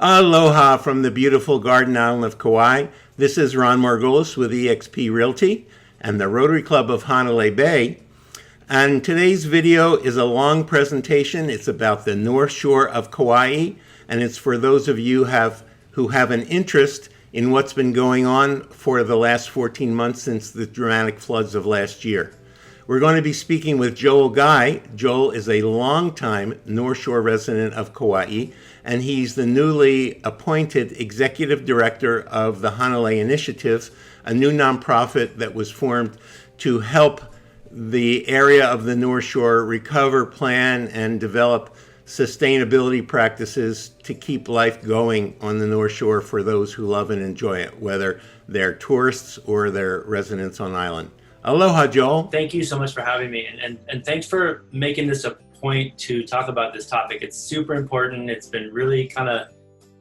Aloha from the beautiful Garden Island of Kauai. This is Ron Margolis with eXp Realty and the Rotary Club of Hanalei Bay. And today's video is a long presentation. It's about the North Shore of Kauai, and it's for those of you who have an interest in what's been going on for the last 14 months since the dramatic floods of last year. We're going to be speaking with Joel Guy. Joel is a longtime North Shore resident of Kauai, and he's the newly appointed executive director of the Hanalei Initiative, a new nonprofit that was formed to help the area of the North Shore recover, plan, and develop sustainability practices to keep life going on the North Shore for those who love and enjoy it, whether they're tourists or they're residents on island. Aloha, Joel. Thank you so much for having me, and thanks for making this a point to talk about this topic. It's super important. It's been really kind of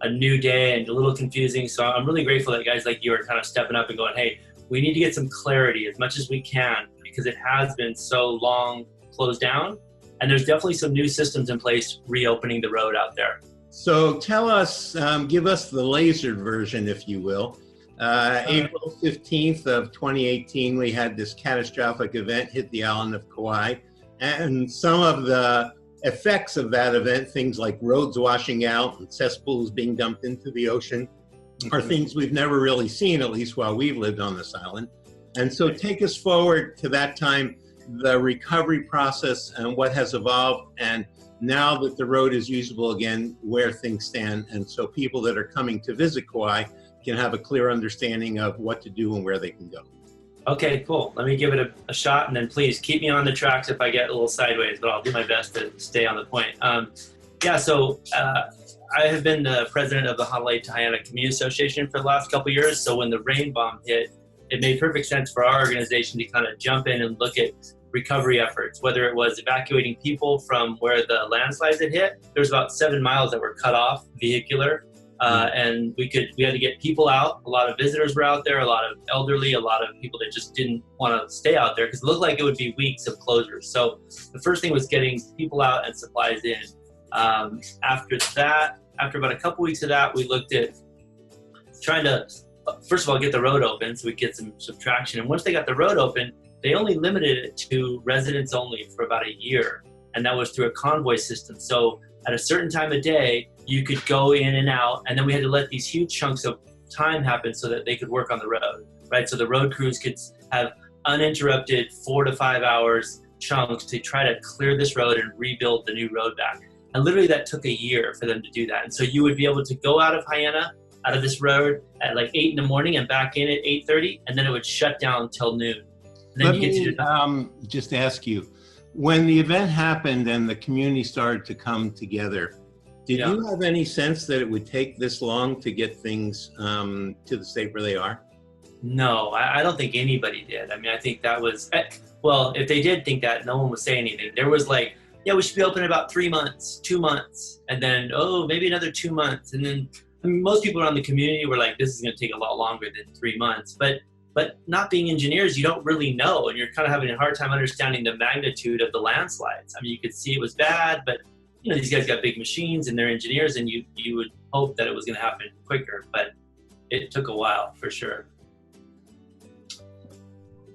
a new day and a little confusing, so I'm really grateful that guys like you are kind of stepping up and going, hey, we need to get some clarity as much as we can, because it has been so long closed down, and there's definitely some new systems in place reopening the road out there. So tell us, give us the lasered version, if you will. April 15th of 2018, we had this catastrophic event hit the island of Kauai, and some of the effects of that event, things like roads washing out and cesspools being dumped into the ocean, are things we've never really seen, at least while we've lived on this island. And so take us forward to that time, the recovery process and what has evolved, and now that the road is usable again, where things stand, and so people that are coming to visit Kauai can have a clear understanding of what to do and where they can go. Okay, cool. Let me give it a shot, and then please keep me on the tracks if I get a little sideways, but I'll do my best to stay on the point. I have been the president of the Hanalei Haena Community Association for the last couple of years, so when the rain bomb hit, it made perfect sense for our organization to kind of jump in and look at recovery efforts, whether it was evacuating people from where the landslides had hit. There was about 7 miles that were cut off vehicular. And we had to get people out. A lot of visitors were out there, a lot of elderly, a lot of people that just didn't want to stay out there because it looked like it would be weeks of closures. So the first thing was getting people out and supplies in. After about a couple weeks of that, we looked at trying to, first of all, get the road open so we get some traction. And once they got the road open, they only limited it to residents only for about a year. And that was through a convoy system. So at a certain time of day, you could go in and out, and then we had to let these huge chunks of time happen so that they could work on the road, right? So the road crews could have uninterrupted 4 to 5 hours chunks to try to clear this road and rebuild the new road back. And literally that took a year for them to do that. And so you would be able to go out of Haena, out of this road at like 8 in the morning and back in at 8:30, and then it would shut down till noon. And then Let me just ask you, when the event happened and the community started to come together, did you have any sense that it would take this long to get things to the state where they are? No, I don't think anybody did. I mean, I think that was, well, if they did think that, no one would say anything. There was like, yeah, we should be open in about 3 months, 2 months, and then, oh, maybe another 2 months. And then, I mean, most people around the community were like, this is going to take a lot longer than 3 months. But not being engineers, you don't really know, and you're kind of having a hard time understanding the magnitude of the landslides. I mean, you could see it was bad, but you know, these guys got big machines and they're engineers, and you would hope that it was going to happen quicker, but it took a while for sure.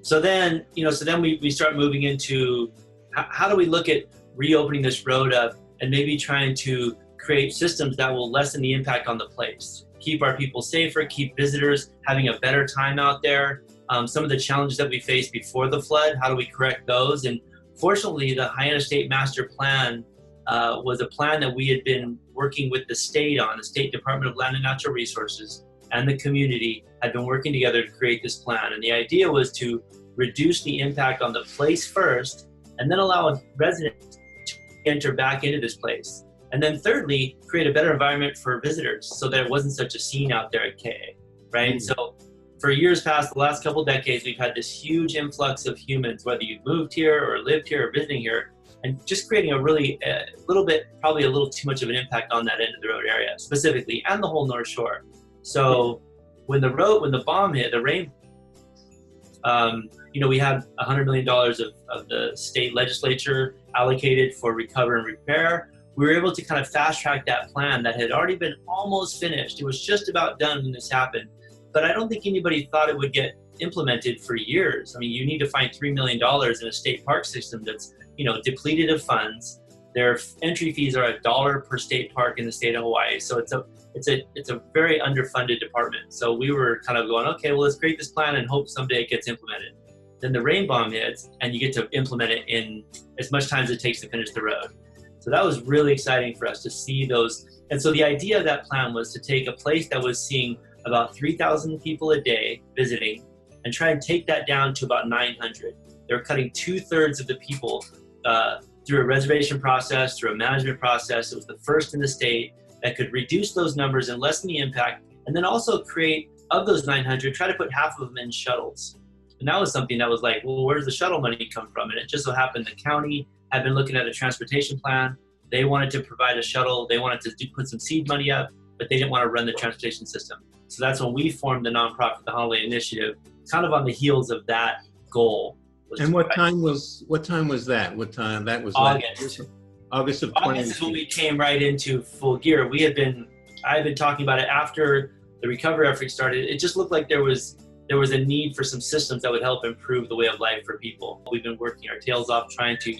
So then, we start moving into how do we look at reopening this road up and maybe trying to create systems that will lessen the impact on the place, keep our people safer, keep visitors having a better time out there. Some of the challenges that we faced before the flood, how do we correct those? And fortunately, the Haena State Master Plan was a plan that we had been working with the state on. The State Department of Land and Natural Resources and the community had been working together to create this plan. And the idea was to reduce the impact on the place first, and then allow residents to enter back into this place. And then thirdly, create a better environment for visitors so that it wasn't such a scene out there at KA, right? So for years past, the last couple of decades, we've had this huge influx of humans, whether you've moved here or lived here or visiting here, and just creating a little bit, probably a little too much of an impact on that end of the road area specifically, and the whole North Shore. So when the bomb hit, the rain, we had $100 million of the state legislature allocated for recover and repair. we were able to kind of fast track that plan that had already been almost finished. It was just about done when this happened. But I don't think anybody thought it would get implemented for years. I mean, you need to find $3 million in a state park system that's, depleted of funds. Their entry fees are $1 per state park in the state of Hawaii. So it's a very underfunded department. So we were kind of going, okay, well, let's create this plan and hope someday it gets implemented. Then the rain bomb hits and you get to implement it in as much time as it takes to finish the road. So that was really exciting for us to see those. And so the idea of that plan was to take a place that was seeing about 3,000 people a day visiting and try and take that down to about 900. They were cutting 2/3 of the people through a reservation process, through a management process. It was the first in the state that could reduce those numbers and lessen the impact, and then also create, of those 900, try to put half of them in shuttles. And that was something that was like, well, where does the shuttle money come from? And it just so happened the county had been looking at a transportation plan. They wanted to provide a shuttle. They wanted to put some seed money up, but they didn't want to run the transportation system. So that's when we formed the nonprofit, the Hanalei Initiative, kind of on the heels of that goal. And what time was that? What time that was? August. August of 20. August is when we came right into full gear. I had been talking about it after the recovery effort started. It just looked like there was a need for some systems that would help improve the way of life for people. We've been working our tails off trying to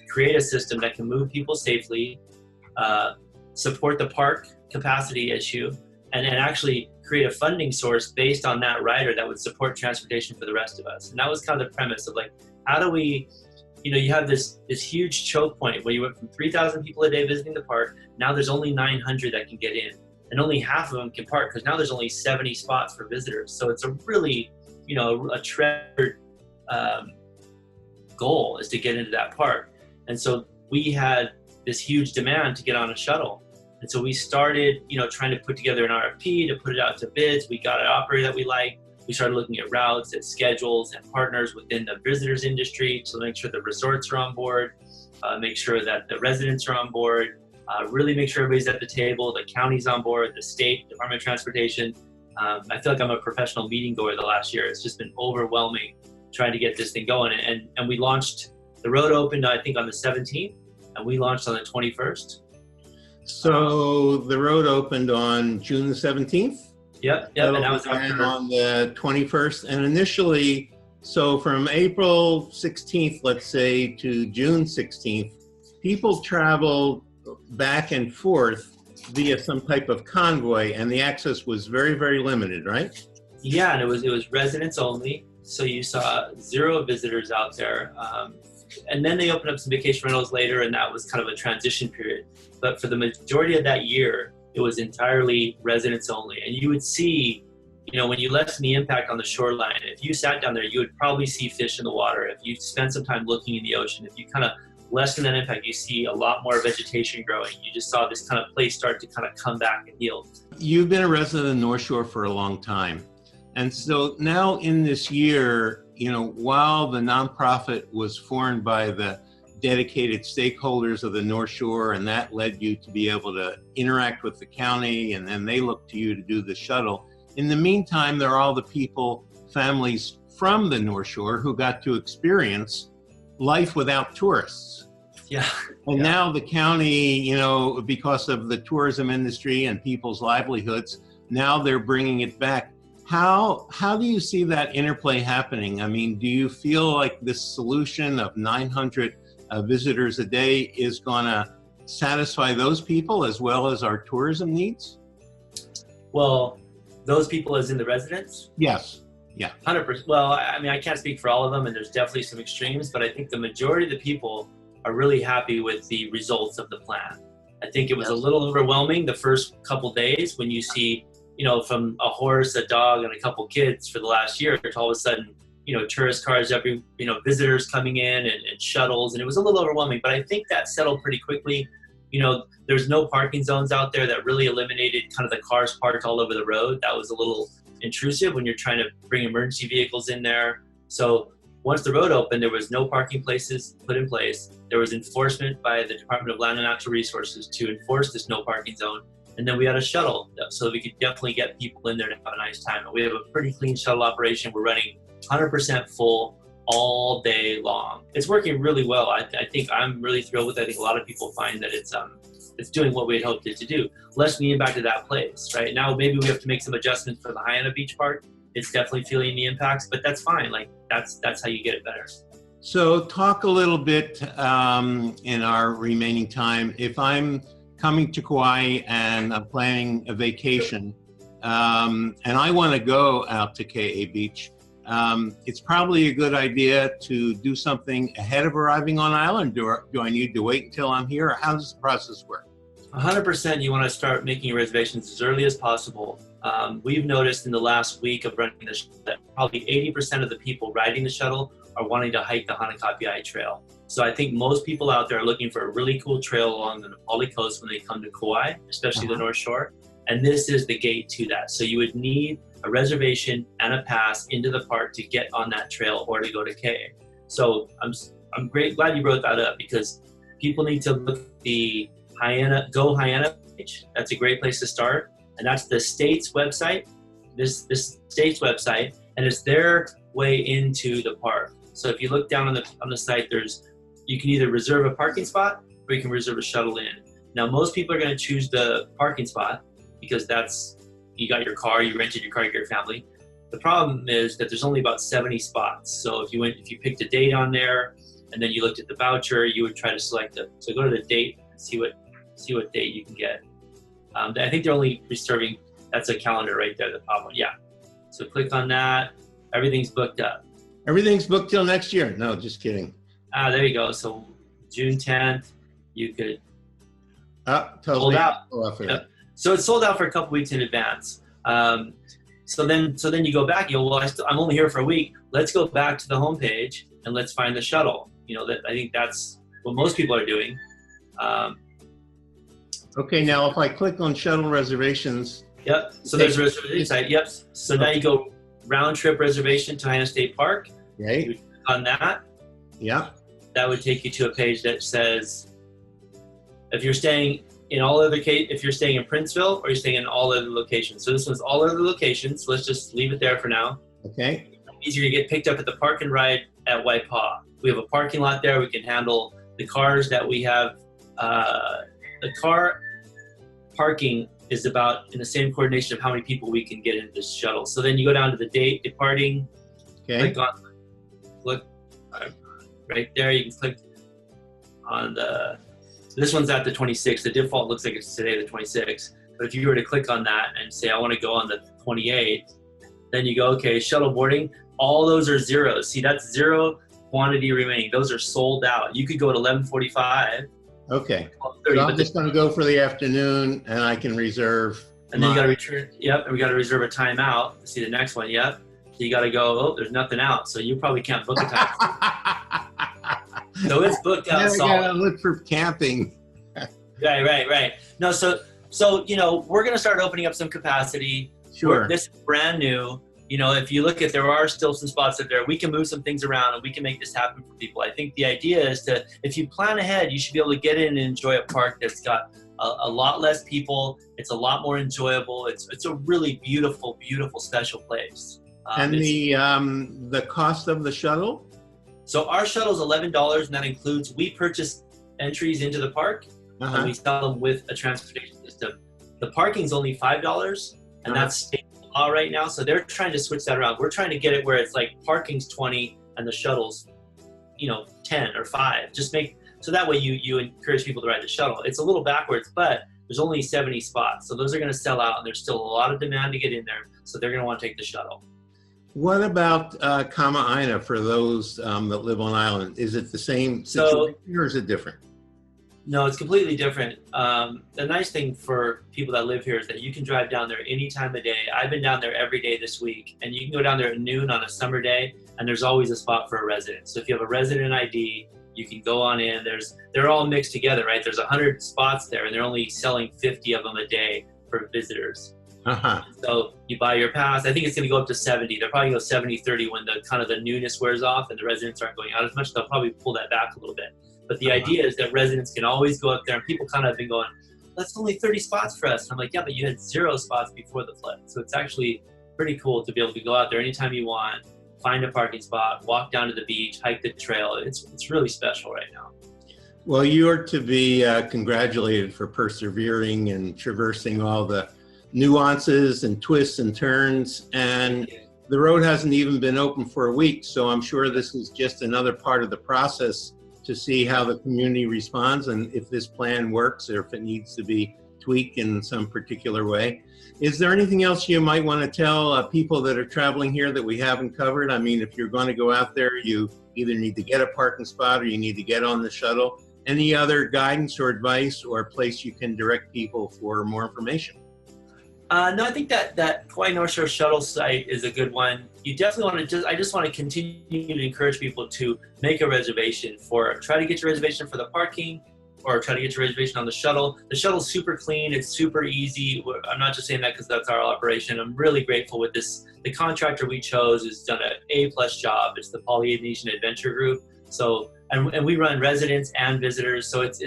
create a system that can move people safely, support the park capacity issue, and actually create a funding source based on that rider that would support transportation for the rest of us. And that was kind of the premise of like, how do we, you have this huge choke point where you went from 3,000 people a day visiting the park. Now there's only 900 that can get in, and only half of them can park because now there's only 70 spots for visitors. So it's a really, a treasured goal is to get into that park. And so we had this huge demand to get on a shuttle. And so we started, trying to put together an RFP to put it out to bids. We got an operator that we liked. We started looking at routes, at schedules, and partners within the visitors industry to make sure the resorts are on board, make sure that the residents are on board, really make sure everybody's at the table, the county's on board, the state, Department of Transportation. I feel like I'm a professional meeting goer the last year. It's just been overwhelming trying to get this thing going. And we launched, the road opened, I think, on the 17th, and we launched on the 21st. So the road opened on June the 17th? Yep, and that was after on the 21st. And initially, so from April 16th, let's say, to June 16th, people traveled back and forth via some type of convoy, and the access was very, very limited, right? Yeah, and it was residents only. So you saw 0 visitors out there. And then they opened up some vacation rentals later, and that was kind of a transition period. But for the majority of that year, it was entirely residents only. And you would see, when you lessen the impact on the shoreline, if you sat down there, you would probably see fish in the water. If you spent some time looking in the ocean, if you kind of lessen that impact, you see a lot more vegetation growing. You just saw this kind of place start to kind of come back and heal. You've been a resident of North Shore for a long time. And so now in this year, while the nonprofit was formed by the dedicated stakeholders of the North Shore, and that led you to be able to interact with the county, and then they looked to you to do the shuttle. In the meantime, there are all the people, families from the North Shore who got to experience life without tourists. Yeah. And now the county, because of the tourism industry and people's livelihoods, now they're bringing it back. How do you see that interplay happening? I mean, do you feel like this solution of 900 visitors a day is going to satisfy those people as well as our tourism needs? Well, those people as in the residents? Yes. Yeah. 100%. Well, I mean, I can't speak for all of them, and there's definitely some extremes, but I think the majority of the people are really happy with the results of the plan. I think it was a little overwhelming the first couple days when you see, from a horse, a dog, and a couple kids for the last year to all of a sudden, tourist cars, visitors coming in and shuttles, and it was a little overwhelming, but I think that settled pretty quickly. There's no parking zones out there that really eliminated kind of the cars parked all over the road. That was a little intrusive when you're trying to bring emergency vehicles in there. So once the road opened, there was no parking places put in place. There was enforcement by the Department of Land and Natural Resources to enforce this no parking zone. And then we had a shuttle so that we could definitely get people in there to have a nice time. And we have a pretty clean shuttle operation. We're running 100% full all day long. It's working really well. I think I'm really thrilled with it. I think a lot of people find that it's it's doing what we had hoped it to do, lessening the impact of that place. Right now, maybe we have to make some adjustments for the Haena Beach Park. It's definitely feeling the impacts, but that's fine. Like that's how you get it better. So talk a little bit in our remaining time. If I'm coming to Kauai and I'm planning a vacation, and I want to go out to KA Beach, it's probably a good idea to do something ahead of arriving on island. Do I need to wait until I'm here? Or how does the process work? 100% you want to start making reservations as early as possible. We've noticed in the last week of running the shuttle that probably 80% of the people riding the shuttle are wanting to hike the Hanakapii Trail. So I think most people out there are looking for a really cool trail along the Nepali coast when they come to Kauai, especially the North Shore. And this is the gate to that. So you would need a reservation and a pass into the park to get on that trail or to go to KA. So I'm glad you brought that up, because people need to look at the Go Haena page. That's a great place to start. And that's the state's website, this state's website, and it's their way into the park. So if you look down on the site, you can either reserve a parking spot or you can reserve a shuttle in. Now, most people are going to choose the parking spot because you got your car, you rented your car, you got your family. The problem is that there's only about 70 spots. So if you picked a date on there and then you looked at the voucher, you would try to select it. So go to the date and see what date you can get. I think they're only reserving, that's a calendar right there, the top one. Yeah. So click on that. Everything's booked up. Everything's booked till next year. No, just kidding. There you go. So June 10th, you could totally sold out. Yep. So it's sold out for a couple weeks in advance. So then you go back. You go, well, I'm only here for a week. Let's go back to the homepage and let's find the shuttle. I think that's what most people are doing. Okay, now if I click on shuttle reservations. Yep. So there's a reservation site. Yep. So now you go round trip reservation to Haena State Park. Right. You click on that. Yeah. That would take you to a page that says if you're staying in if you're staying in Princeville or you're staying in all other locations. So this one's all other locations. So let's just leave it there for now. Okay. It's easier to get picked up at the park and ride at Waipaw. We have a parking lot there. We can handle the cars that we have. The car parking is about in the same coordination of how many people we can get into this shuttle. So then you go down to the date departing. Okay. Click right there. You can click on this one's at the 26th. The default looks like it's today, the 26th. But if you were to click on that and say, I want to go on the 28th, then you go, okay, shuttle boarding. All those are zeros. See, that's zero quantity remaining. Those are sold out. You could go at 11:45. Okay. So I'm just going to go for the afternoon, and I can reserve. And then you got to return. Yep. And we got to reserve a timeout. See the next one. Yep. So you got to go. Oh, there's nothing out. So you probably can't book a time. So it's booked out. I got to look for camping. Right. No. So we're going to start opening up some capacity. Sure. This is brand new. If you look at, there are still some spots up there. We can move some things around and we can make this happen for people. I think the idea is if you plan ahead, you should be able to get in and enjoy a park that's got a lot less people. It's a lot more enjoyable. It's a really beautiful, beautiful, special place. And the cost of the shuttle? So our shuttle is $11, and that includes, we purchase entries into the park and we sell them with a transportation system. The parking's only $5, and that's state law right now. So they're trying to switch that around. We're trying to get it where it's like parking's 20 and the shuttle's, 10 or 5. So that way you encourage people to ride the shuttle. It's a little backwards, but there's only 70 spots. So those are going to sell out, and there's still a lot of demand to get in there. So they're going to want to take the shuttle. What about Kama'aina for those that live on island? Is it the same situation or is it different? No, it's completely different. The nice thing for people that live here is that you can drive down there any time of day. I've been down there every day this week, and you can go down there at noon on a summer day, and there's always a spot for a resident. So if you have a resident ID, you can go on in. They're all mixed together, right? There's 100 spots there, and they're only selling 50 of them a day for visitors. So you buy your pass. I think it's going to go up to 70. They'll probably go 70-30 when the newness wears off and the residents aren't going out as much. They'll probably pull that back a little bit. But the idea is that residents can always go up there, and people kind of have been going, that's only 30 spots for us. And I'm like, yeah, but you had 0 spots before the flood. So it's actually pretty cool to be able to go out there anytime you want, find a parking spot, walk down to the beach, hike the trail. It's really special right now. Well, you're to be congratulated for persevering and traversing all the nuances and twists and turns. And the road hasn't even been open for a week, so I'm sure this is just another part of the process to see how the community responds and if this plan works or if it needs to be tweaked in some particular way. Is there anything else you might want to tell people that are traveling here that we haven't covered? I mean, if you're going to go out there, you either need to get a parking spot or you need to get on the shuttle. Any other guidance or advice or place you can direct people for more information? No, I think that Kauai North Shore shuttle site is a good one. You definitely want to I just want to continue to encourage people to make a reservation try to get your reservation for the parking or try to get your reservation on the shuttle. The shuttle's super clean. It's super easy. I'm not just saying that because that's our operation. I'm really grateful with this. The contractor we chose has done an A+ job. It's the Polynesian Adventure Group. So, and we run residents and visitors. So it's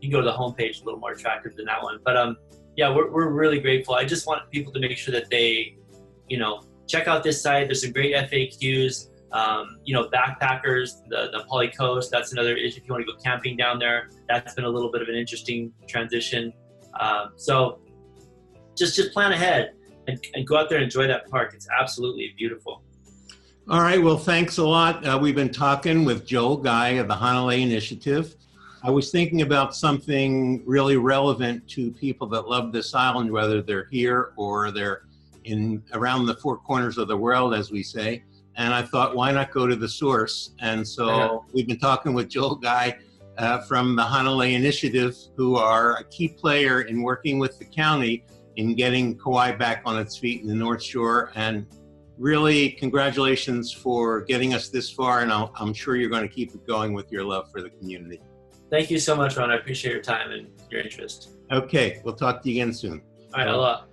you can go to the homepage, a little more attractive than that one. But yeah, we're really grateful. I just want people to make sure that they, check out this site. There's some great FAQs. Backpackers, the Poly Coast, that's another issue. If you want to go camping down there, that's been a little bit of an interesting transition. So just plan ahead and go out there and enjoy that park. It's absolutely beautiful. All right, well, thanks a lot. We've been talking with Joel Guy of the Hanalei Initiative. I was thinking about something really relevant to people that love this island, whether they're here or they're around the four corners of the world, as we say. And I thought, why not go to the source? And so we've been talking with Joel Guy from the Hanalei Initiative, who are a key player in working with the county in getting Kauai back on its feet in the North Shore. And really, congratulations for getting us this far. And I'm sure you're going to keep it going with your love for the community. Thank you so much, Ron. I appreciate your time and your interest. Okay, we'll talk to you again soon. All right, aloha.